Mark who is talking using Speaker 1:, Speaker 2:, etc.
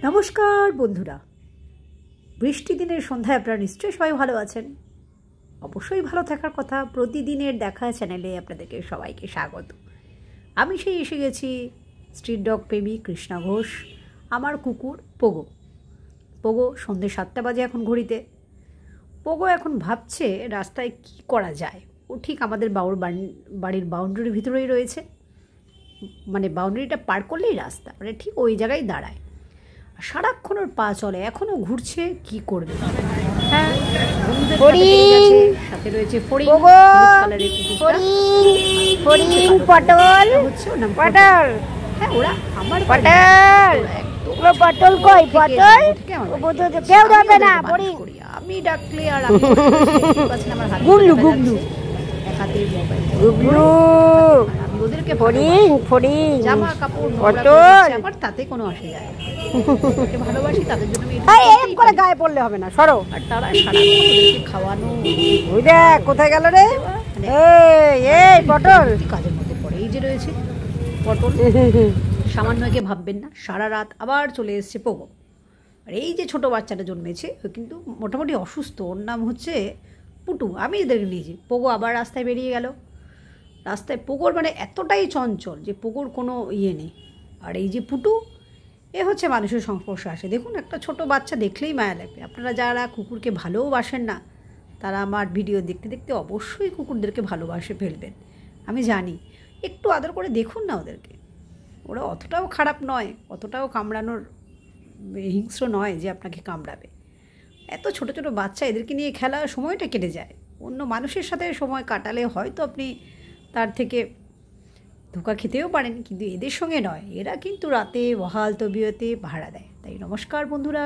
Speaker 1: নমস্কার বন্ধুরা, বৃষ্টি দিনের সন্ধ্যায় আপনারা নিশ্চয়ই সবাই ভালো আছেন। অবশ্যই ভালো থাকার কথা। প্রতিদিনের দেখা চ্যানেলে আপনাদেরকে সবাইকে স্বাগত। আমি সেই এসে গেছি স্ট্রিট ডগ প্রেমী কৃষ্ণা ঘোষ, আমার কুকুর পোগো। পোগো সন্ধ্যে 7টা বাজে এখন ঘড়িতে। পোগো এখন ভাবছে রাস্তায় কি করা যায়। ও ঠিক আমাদের বাড়ির বাউন্ডারির ভিতরেই রয়েছে, মানে বাউন্ডারিটা পার করলেই রাস্তা, মানে ঠিক ওই জায়গায় দাঁড়ায়। সারাক্ষণ ওর পা চলে, এখনও ঘুরছে, কি করবে। হ্যাঁ, সাথে রয়েছে ফড়িং, কালারের
Speaker 2: পটল
Speaker 1: হচ্ছে ওর নাম
Speaker 2: পটল।
Speaker 1: হ্যাঁ, ওরা আমার
Speaker 2: পটল পটল কই পটল কেউ যাবে না।
Speaker 1: আমি ডাকলে আর আমি আমার হাতে
Speaker 2: গুগলু গুগলু
Speaker 1: এক হাতে মোবাইল,
Speaker 2: গুগলু
Speaker 1: আমি ওদেরকে
Speaker 2: ফড়িং ফড়িং
Speaker 1: জামা কাপড়
Speaker 2: পটল
Speaker 1: আমার তাতে কোনো আসে যায় না। ওদেরকে ভালোবাসি, তাদের জন্য আমি
Speaker 2: এরকম করে গায়ে পড়লে হবে না, সরো।
Speaker 1: আর তারা সারাক্ষণ ওদেরকে খাওয়ানো।
Speaker 2: ওই দেখ কোথায় গেল রে, এই পটল
Speaker 1: কাজের মধ্যে পড়ে। এই যে রয়েছে পটল, সামান্য একে ভাববেন না। সারা রাত আবার চলে এসছে পোগো। আর এই যে ছোটো বাচ্চাটা জন্মেছে, ও কিন্তু মোটামুটি অসুস্থ, ওর নাম হচ্ছে পুটু। আমি এদেরকে নিয়েছি। পোগো আবার রাস্তায় বেরিয়ে গেল। রাস্তায় পোগোর মানে এতটাই চঞ্চল যে পোগোর কোনো ইয়ে নেই। আর এই যে পুটু, এ হচ্ছে মানুষের সংস্পর্শে আসে। দেখুন, একটা ছোট বাচ্চা দেখলেই মায়া লাগবে। আপনারা যারা কুকুরকে ভালোবাসেন না, তারা আমার ভিডিও দেখতে দেখতে অবশ্যই কুকুরদেরকে ভালোবাসে ফেলবেন। আমি জানি, একটু আদর করে দেখুন না ওদেরকে। ওরা অতটাও খারাপ নয়, অতটাও কামড়ানোর হিংস্র নয় যে আপনাকে কামড়াবে। এত ছোট ছোট বাচ্চা, এদেরকে নিয়ে খেলা, সময়টা কেটে যায়। অন্য মানুষের সাথে সময় কাটালে হয়তো আপনি তার থেকে ধোঁকা খেতেও পারেন, কিন্তু এদের সঙ্গে নয়। এরা কিন্তু রাতে বহাল তবিয়তে পাহারা দেয়। তাই নমস্কার বন্ধুরা।